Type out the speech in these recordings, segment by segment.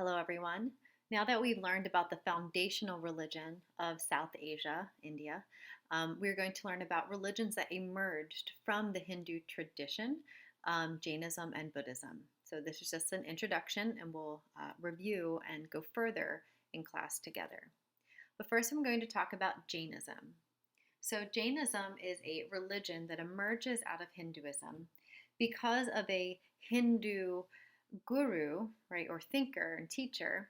Hello, everyone. Now that we've learned about the foundational religion of South Asia, India, we're going to learn about religions that emerged from the Hindu tradition, Jainism and Buddhism. So, this is just an introduction, and we'll review and go further in class together. But first, I'm going to talk about Jainism. So, Jainism is a religion that emerges out of Hinduism because of a Hindu guru, right, or thinker and teacher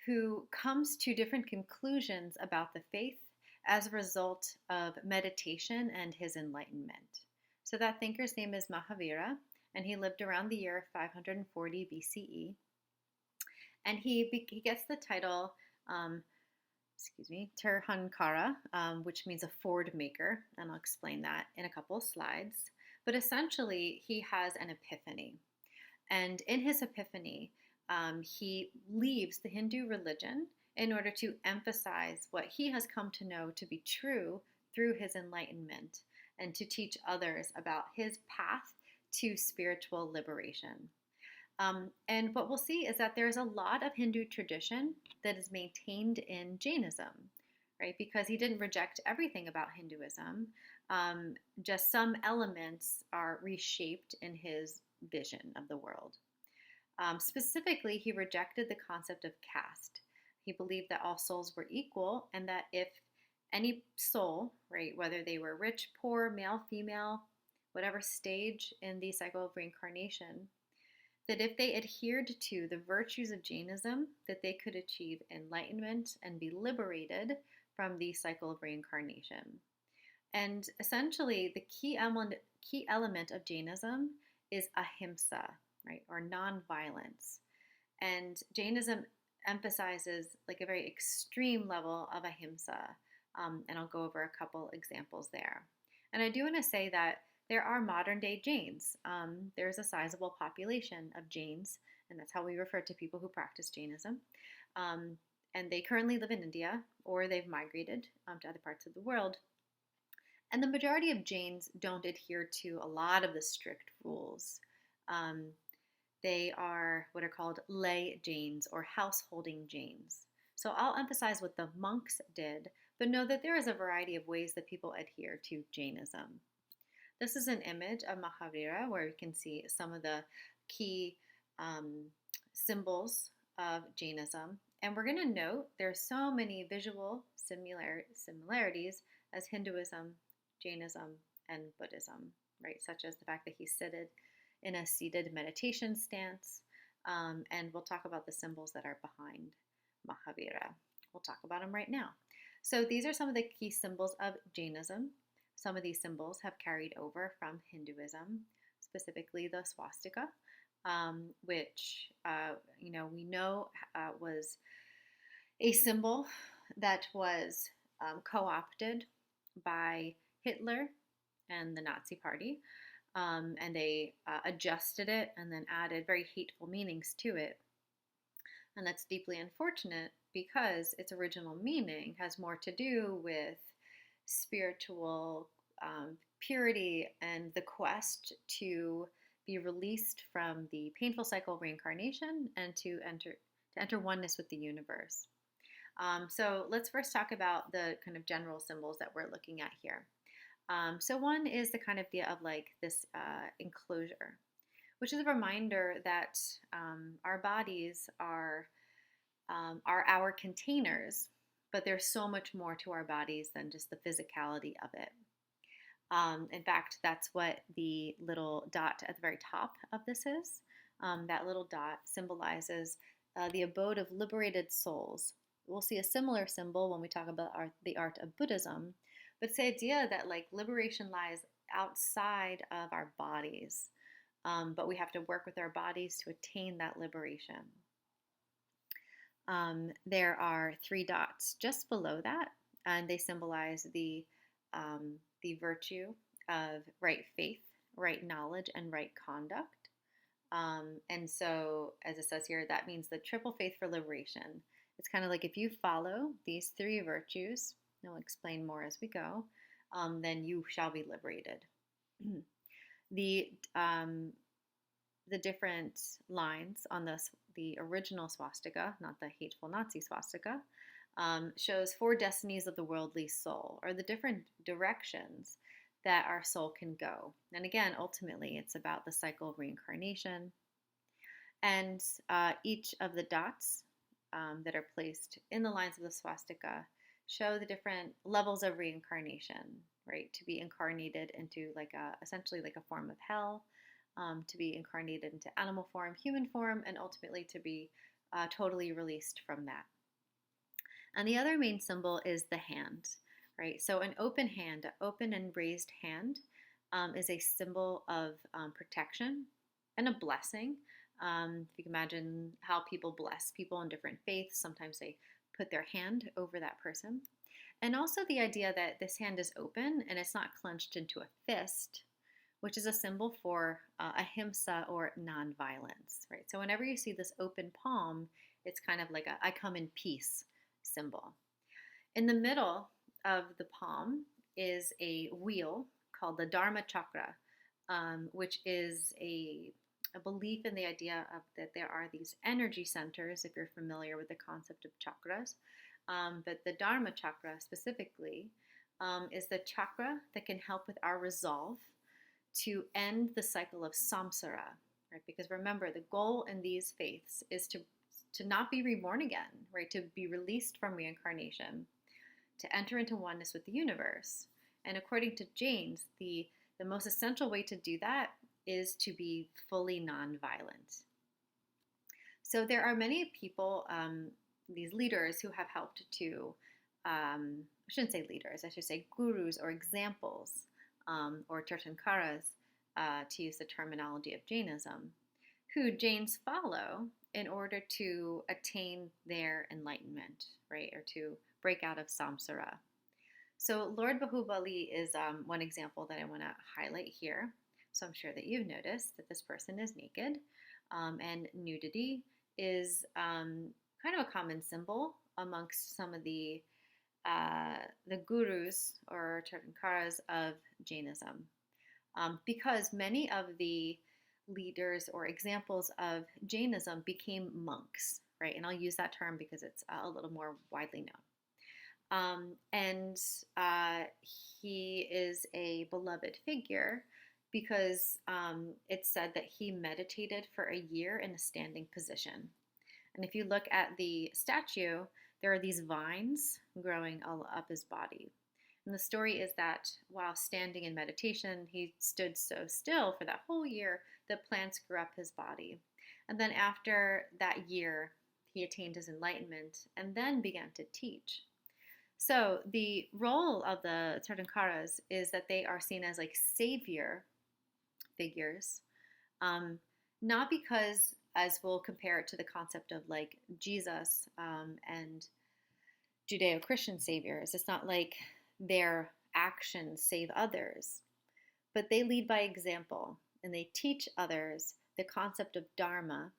who comes to different conclusions about the faith as a result of meditation and his enlightenment. So that thinker's name is Mahavira, and he lived around the year 540 BCE. And he gets the title, Tirthankara, which means a ford maker, and I'll explain that in a couple of slides. But essentially, he has an epiphany. And in his epiphany, he leaves the Hindu religion in order to emphasize what he has come to know to be true through his enlightenment and to teach others about his path to spiritual liberation. And what we'll see is that there's a lot of Hindu tradition that is maintained in Jainism, right? Because he didn't reject everything about Hinduism. Just some elements are reshaped in his vision of the world. Specifically, he rejected the concept of caste. He believed that all souls were equal and that if any soul, right, whether they were rich, poor, male, female, whatever stage in the cycle of reincarnation, that if they adhered to the virtues of Jainism, that they could achieve enlightenment and be liberated from the cycle of reincarnation. And essentially, the key element of Jainism is Ahimsa, right, or nonviolence. And Jainism emphasizes like a very extreme level of Ahimsa, and I'll go over a couple examples there. And I do want to say that there are modern day Jains. There's a sizable population of Jains, and that's how we refer to people who practice Jainism. And they currently live in India, or they've migrated to other parts of the world. And the majority of Jains don't adhere to a lot of the strict rules. They are what are called lay Jains or householding Jains. So I'll emphasize what the monks did, but know that there is a variety of ways that people adhere to Jainism. This is an image of Mahavira where you can see some of the key symbols of Jainism. And we're going to note there's so many visual similarities as Hinduism, Jainism, and Buddhism, right? Such as the fact that he's seated in a seated meditation stance. And we'll talk about the symbols that are behind Mahavira. We'll talk about them right now. So these are some of the key symbols of Jainism. Some of these symbols have carried over from Hinduism, specifically the swastika, which we know was a symbol that was co-opted by Hitler and the Nazi Party, and they adjusted it and then added very hateful meanings to it. And that's deeply unfortunate because its original meaning has more to do with spiritual purity and the quest to be released from the painful cycle of reincarnation and to enter oneness with the universe. So let's first talk about the kind of general symbols that we're looking at here. So one is the kind of idea of like this enclosure, which is a reminder that our bodies are our containers, but there's so much more to our bodies than just the physicality of it. In fact, that's what the little dot at the very top of this is. That little dot symbolizes the abode of liberated souls. We'll see a similar symbol when we talk about the art of Buddhism, but it's the idea that like liberation lies outside of our bodies, but we have to work with our bodies to attain that liberation. There are 3 dots just below that, and they symbolize the virtue of right faith, right knowledge, and right conduct. And so, as it says here, that means the triple faith for liberation. It's kind of like if you follow these 3 virtues, and I'll explain more as we go, then you shall be liberated. The different lines on the original swastika, not the hateful Nazi swastika, shows 4 destinies of the worldly soul, or the different directions that our soul can go. And again, ultimately, it's about the cycle of reincarnation. And each of the dots that are placed in the lines of the swastika show the different levels of reincarnation, right? To be incarnated into essentially like a form of hell, to be incarnated into animal form, human form, and ultimately to be totally released from that. And the other main symbol is the hand, right? So an open hand, an open and raised hand, is a symbol of protection and a blessing. If you can imagine how people bless people in different faiths, sometimes they put their hand over that person. And also the idea that this hand is open and it's not clenched into a fist, which is a symbol for Ahimsa, or nonviolence, right? So whenever you see this open palm, it's kind of like a I come in peace symbol. In the middle of the palm is a wheel called the Dharma chakra, which is a belief in the idea of that there are these energy centers, if you're familiar with the concept of chakras. But the Dharma chakra specifically is the chakra that can help with our resolve to end the cycle of samsara, right? Because remember, the goal in these faiths is to not be reborn again, right? To be released from reincarnation, to enter into oneness with the universe. And according to Jains, the most essential way to do that is to be fully nonviolent. So there are many people, these leaders, who have helped to, I shouldn't say leaders, I should say gurus or examples, or Tirthankaras, to use the terminology of Jainism, who Jains follow in order to attain their enlightenment, right, or to break out of samsara. So Lord Bahubali is one example that I want to highlight here. So I'm sure that you've noticed that this person is naked, and nudity is kind of a common symbol amongst some of the gurus or Tirthankaras of Jainism, because many of the leaders or examples of Jainism became monks, right? And I'll use that term because it's a little more widely known. And he is a beloved figure because it's said that he meditated for a year in a standing position. And if you look at the statue, there are these vines growing all up his body. And the story is that while standing in meditation, he stood so still for that whole year that plants grew up his body. And then after that year, he attained his enlightenment and then began to teach. So the role of the Tirthankaras is that they are seen as like savior figures, not because, as we'll compare it to the concept of like Jesus and Judeo-Christian saviors, it's not like their actions save others, but they lead by example and they teach others the concept of Dharma,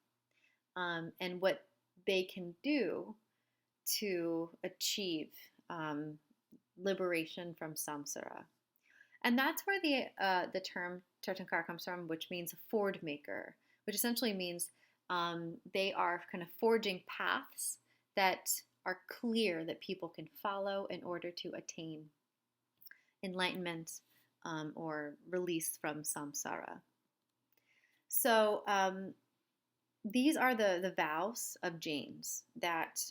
and what they can do to achieve liberation from samsara. And that's where the term Tirthankara comes from, which means ford maker, which essentially means they are kind of forging paths that are clear that people can follow in order to attain enlightenment or release from samsara. So these are the vows of Jains that,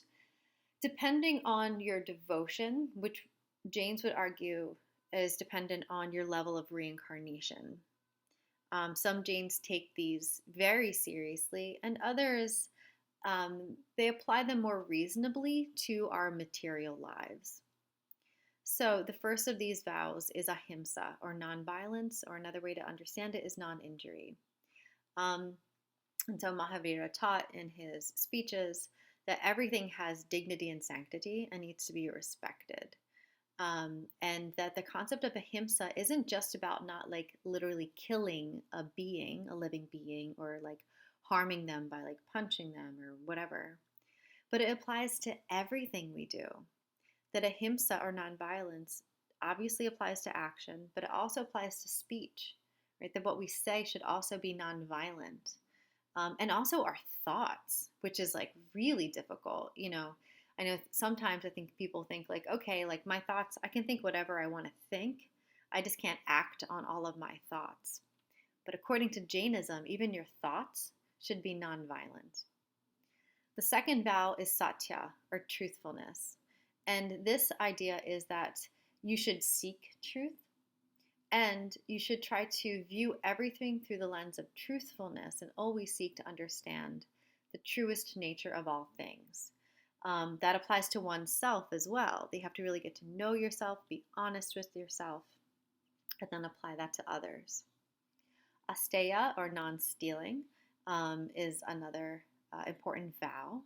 depending on your devotion, which Jains would argue is dependent on your level of reincarnation. Some Jains take these very seriously, and others, they apply them more reasonably to our material lives. So the first of these vows is Ahimsa, or nonviolence, or another way to understand it is non-injury. And so Mahavira taught in his speeches that everything has dignity and sanctity and needs to be respected. And that the concept of ahimsa isn't just about not like literally killing a being, a living being, or like harming them by like punching them or whatever, but it applies to everything we do. That ahimsa, or nonviolence, obviously applies to action, but it also applies to speech, right? That what we say should also be nonviolent. and also our thoughts, which is like really difficult. I know sometimes I think people think like, okay, like my thoughts, I can think whatever I want to think. I just can't act on all of my thoughts. But according to Jainism, even your thoughts should be nonviolent. The second vow is satya, or truthfulness. And this idea is that you should seek truth and you should try to view everything through the lens of truthfulness and always seek to understand the truest nature of all things. That applies to oneself as well. You have to really get to know yourself, be honest with yourself, and then apply that to others. Asteya, or non-stealing, is another important vow.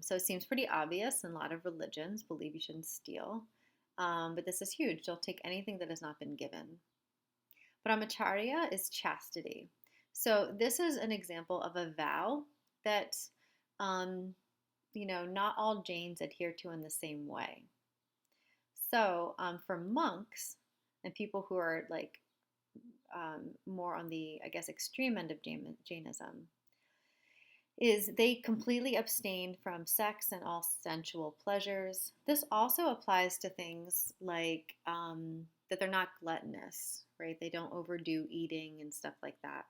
So it seems pretty obvious, and a lot of religions believe you shouldn't steal. But this is huge. Don't take anything that has not been given. Brahmacharya is chastity. So this is an example of a vow that, not all Jains adhere to in the same way. So for monks and people who are like more on the, I guess, extreme end of Jainism, is they completely abstain from sex and all sensual pleasures. This also applies to things like that they're not gluttonous, right? They don't overdo eating and stuff like that.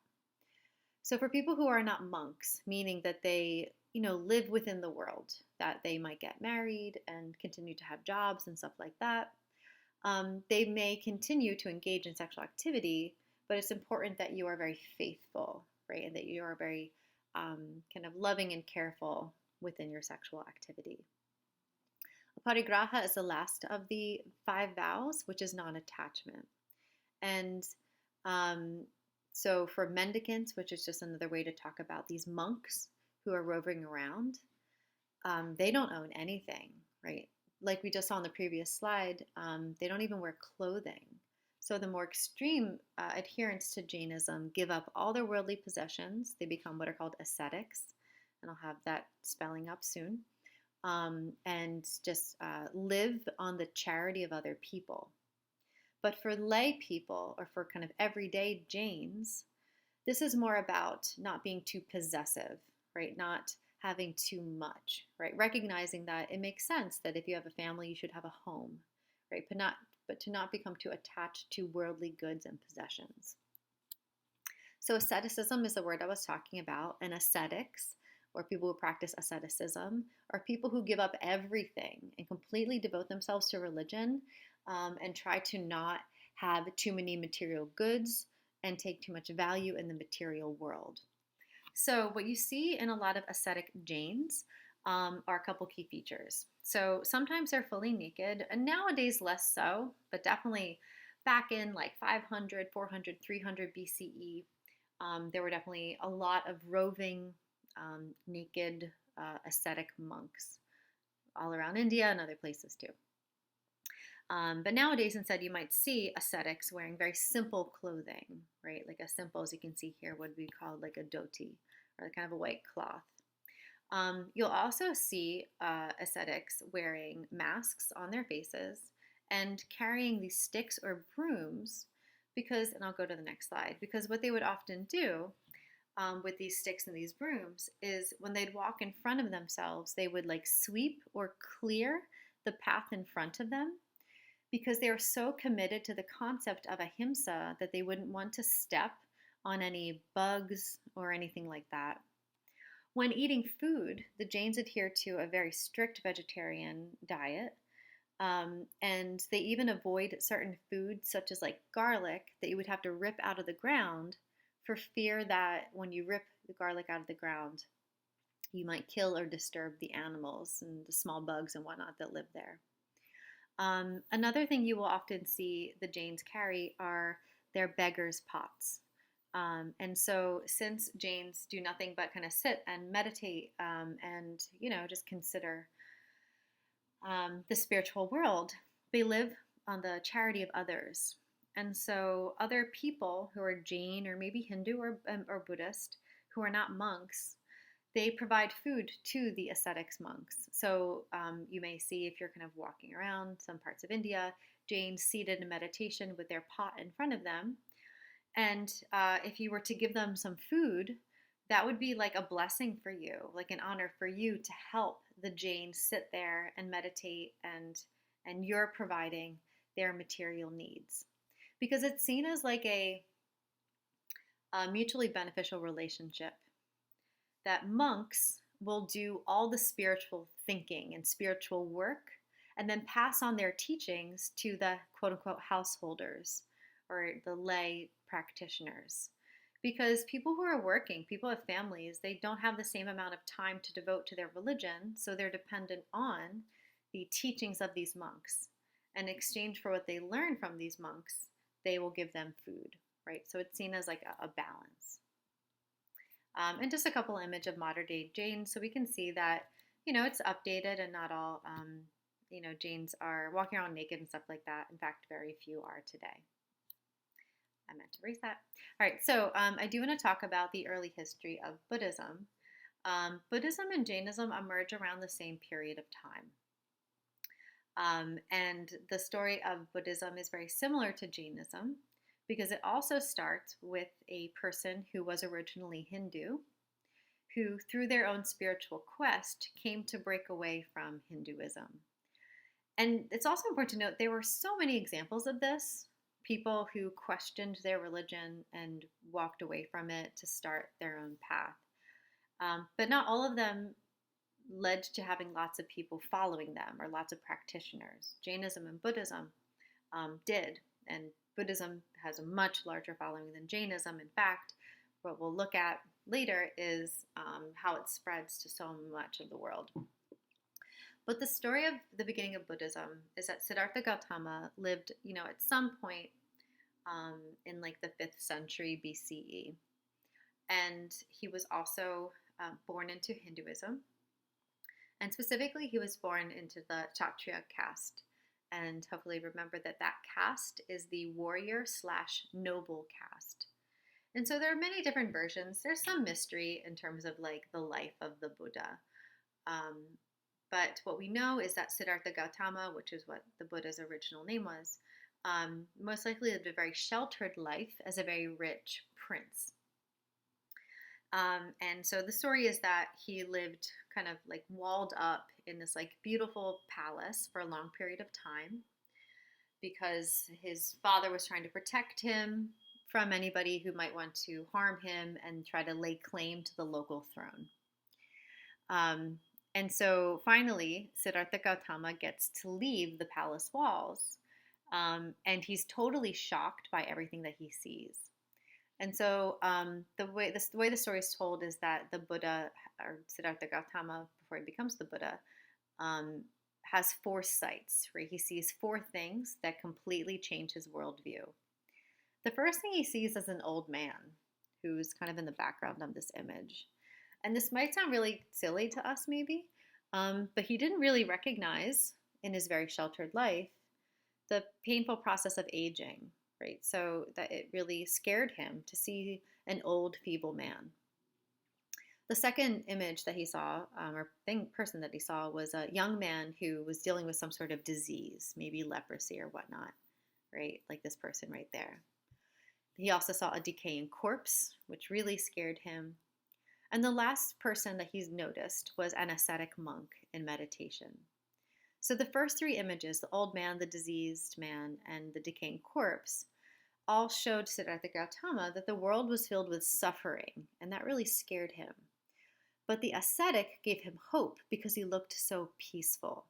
So for people who are not monks, meaning that they, live within the world, that they might get married and continue to have jobs and stuff like that, they may continue to engage in sexual activity, but it's important that you are very faithful, right? And that you are very kind of loving and careful within your sexual activity. Aparigraha is the last of the 5 vows, which is non-attachment. And so for mendicants, which is just another way to talk about these monks who are roving around, they don't own anything, right? Like we just saw on the previous slide, they don't even wear clothing. So the more extreme adherents to Jainism give up all their worldly possessions. They become what are called ascetics, and I'll have that spelling up soon, and just live on the charity of other people. But for lay people, or for kind of everyday Jains, this is more about not being too possessive, right? Not having too much, right? Recognizing that it makes sense that if you have a family, you should have a home, right? But to not become too attached to worldly goods and possessions. So asceticism is the word I was talking about, and ascetics, or people who practice asceticism, are people who give up everything and completely devote themselves to religion, and try to not have too many material goods and take too much value in the material world. So what you see in a lot of ascetic Jains are a couple key features. So sometimes they're fully naked, and nowadays less so, but definitely back in like 500, 400, 300 BCE, there were definitely a lot of roving naked ascetic monks all around India and other places too. But nowadays, instead, you might see ascetics wearing very simple clothing, right? Like as simple as you can see here would be called like a dhoti, or kind of a white cloth. You'll also see ascetics wearing masks on their faces and carrying these sticks or brooms because, and I'll go to the next slide, because what they would often do with these sticks and these brooms is when they'd walk in front of themselves, they would like sweep or clear the path in front of them, because they are so committed to the concept of ahimsa that they wouldn't want to step on any bugs or anything like that. When eating food, the Jains adhere to a very strict vegetarian diet, and they even avoid certain foods such as like garlic that you would have to rip out of the ground for fear that when you rip the garlic out of the ground, you might kill or disturb the animals and the small bugs and whatnot that live there. Another thing you will often see the Jains carry are their beggars' pots. And so since Jains do nothing but kind of sit and meditate and, just consider the spiritual world, they live on the charity of others. And so other people who are Jain or maybe Hindu or Buddhist who are not monks, they provide food to the ascetics monks. So you may see, if you're kind of walking around some parts of India, Jains seated in meditation with their pot in front of them. And if you were to give them some food, that would be like a blessing for you, like an honor for you to help the Jains sit there and meditate, and you're providing their material needs. Because it's seen as like a mutually beneficial relationship, that monks will do all the spiritual thinking and spiritual work and then pass on their teachings to the quote unquote householders or the lay practitioners. Because people who are working, people have families, they don't have the same amount of time to devote to their religion, so they're dependent on the teachings of these monks. In exchange for what they learn from these monks, they will give them food, right? So it's seen as like a balance. And just a couple image of modern day Jains, so we can see that, it's updated and not all, Jains are walking around naked and stuff like that. In fact, very few are today. I meant to erase that. All right, so I do want to talk about the early history of Buddhism. Buddhism and Jainism emerge around the same period of time. And the story of Buddhism is very similar to Jainism because it also starts with a person who was originally Hindu, who through their own spiritual quest came to break away from Hinduism. And it's also important to note there were so many examples of this, people who questioned their religion and walked away from it to start their own path. But not all of them led to having lots of people following them or lots of practitioners. Jainism and Buddhism did, and Buddhism has a much larger following than Jainism. In fact, what we'll look at later is how it spreads to so much of the world. But the story of the beginning of Buddhism is that Siddhartha Gautama lived, at some point in like the 5th century BCE. And he was also born into Hinduism. And specifically, he was born into the Kshatriya caste. And hopefully remember that caste is the warrior/noble caste. And so there are many different versions. There's some mystery in terms of like the life of the Buddha. But what we know is that Siddhartha Gautama, which is what the Buddha's original name was, most likely lived a very sheltered life as a very rich prince. And so the story is that he lived kind of like walled up in this like beautiful palace for a long period of time because his father was trying to protect him from anybody who might want to harm him and try to lay claim to the local throne. And so finally, Siddhartha Gautama gets to leave the palace walls, and he's totally shocked by everything that he sees. And so the way the story is told is that the Buddha, or Siddhartha Gautama, before he becomes the Buddha, has 4 sights where he sees 4 things that completely change his worldview. The first thing he sees is an old man who's kind of in the background of this image. And this might sound really silly to us maybe, but he didn't really recognize in his very sheltered life the painful process of aging, right? So that it really scared him to see an old, feeble man. The second image that he saw, person that he saw, was a young man who was dealing with some sort of disease, maybe leprosy or whatnot, right? Like this person right there. He also saw a decaying corpse, which really scared him. And the last person that he's noticed was an ascetic monk in meditation. So the first 3 images, the old man, the diseased man, and the decaying corpse, all showed Siddhartha Gautama that the world was filled with suffering, and that really scared him. But the ascetic gave him hope because he looked so peaceful.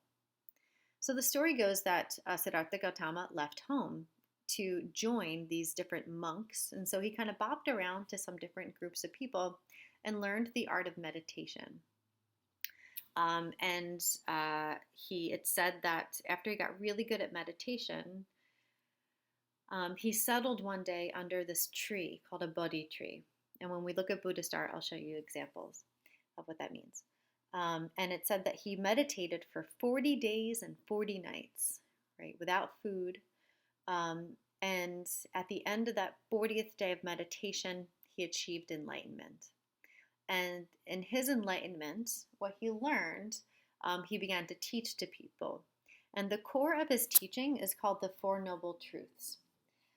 So the story goes that Siddhartha Gautama left home to join these different monks, and so he kind of bopped around to some different groups of people and learned the art of meditation. It said that after he got really good at meditation, he settled one day under this tree called a Bodhi tree. And when we look at Buddhist art, I'll show you examples of what that means. And it said that he meditated for 40 days and 40 nights, right, without food. And at the end of that 40th day of meditation, he achieved enlightenment. And in his enlightenment, what he learned, he began to teach to people. And the core of his teaching is called the 4 Noble Truths.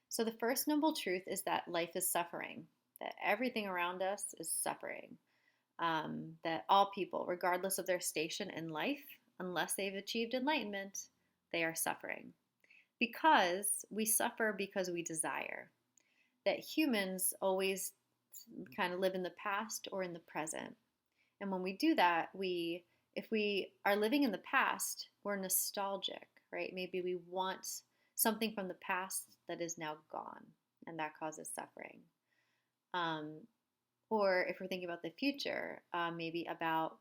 So the first noble truth is that life is suffering. that everything around us is suffering, that all people, regardless of their station in life, unless they've achieved enlightenment, they are suffering. Because we suffer because we desire. That humans always kind of live in the past or in the present. And when we do that, if we are living in the past, we're nostalgic, right? Maybe we want something from the past that is now gone, and that causes suffering. Um, or if we're thinking about the future, maybe about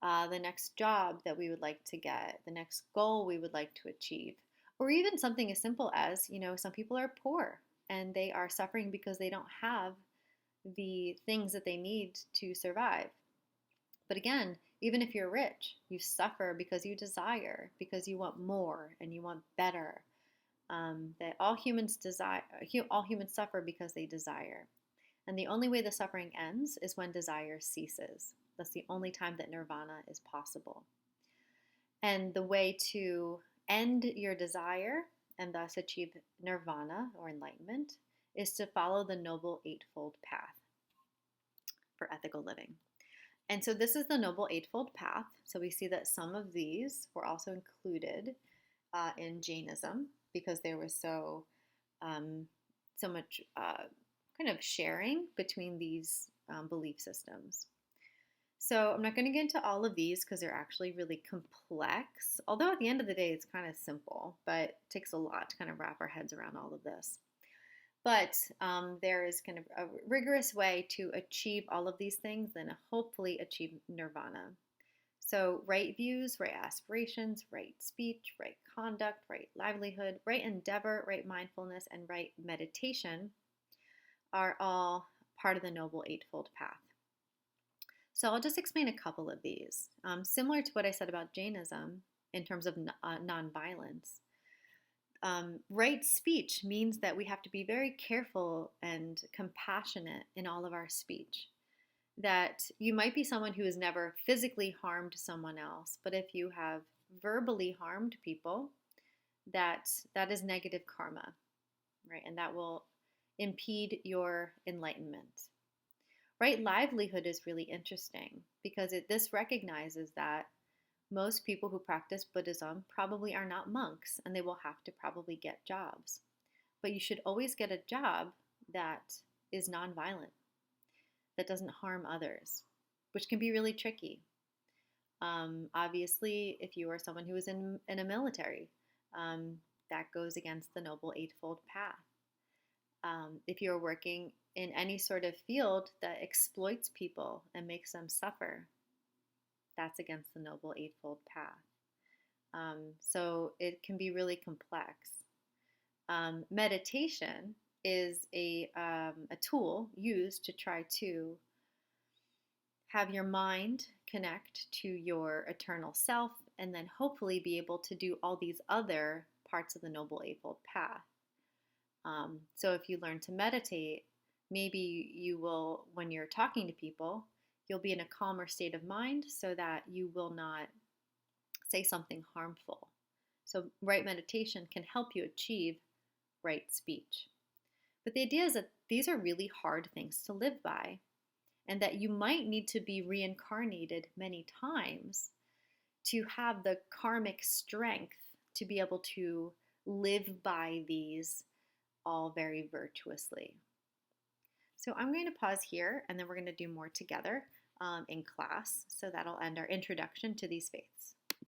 the next job that we would like to get, the next goal we would like to achieve, or even something as simple as, some people are poor and they are suffering because they don't have the things that they need to survive. But again, even if you're rich, you suffer because you desire, because you want more and you want better. That all humans suffer because they desire. And the only way the suffering ends is when desire ceases. That's the only time that nirvana is possible. And the way to end your desire and thus achieve nirvana or enlightenment is to follow the Noble Eightfold Path for ethical living. And so this is the Noble Eightfold Path. So we see that some of these were also included in Jainism because there was so much kind of sharing between these belief systems. So I'm not going to get into all of these because they're actually really complex. Although at the end of the day, it's kind of simple, but it takes a lot to kind of wrap our heads around all of this. But there is kind of a rigorous way to achieve all of these things and hopefully achieve nirvana. So right views, right aspirations, right speech, right conduct, right livelihood, right endeavor, right mindfulness, and right meditation are all part of the Noble Eightfold Path. So I'll just explain a couple of these. Similar to what I said about Jainism in terms of nonviolence. Right speech means that we have to be very careful and compassionate in all of our speech. That you might be someone who has never physically harmed someone else, but if you have verbally harmed people, that is negative karma, right? And that will impede your enlightenment. Right livelihood is really interesting because this recognizes that most people who practice Buddhism probably are not monks and they will have to probably get jobs. But you should always get a job that is nonviolent, that doesn't harm others, which can be really tricky. Obviously, if you are someone who is in a military, that goes against the Noble Eightfold Path. If you're working in any sort of field that exploits people and makes them suffer, that's against the Noble Eightfold Path. So it can be really complex. Meditation is a tool used to try to have your mind connect to your eternal self and then hopefully be able to do all these other parts of the Noble Eightfold Path. So if you learn to meditate, maybe you will, when you're talking to people, you'll be in a calmer state of mind so that you will not say something harmful. So right meditation can help you achieve right speech. But the idea is that these are really hard things to live by, and that you might need to be reincarnated many times to have the karmic strength to be able to live by these all very virtuously. So I'm going to pause here and then we're going to do more together in class. So that'll end our introduction to these faiths.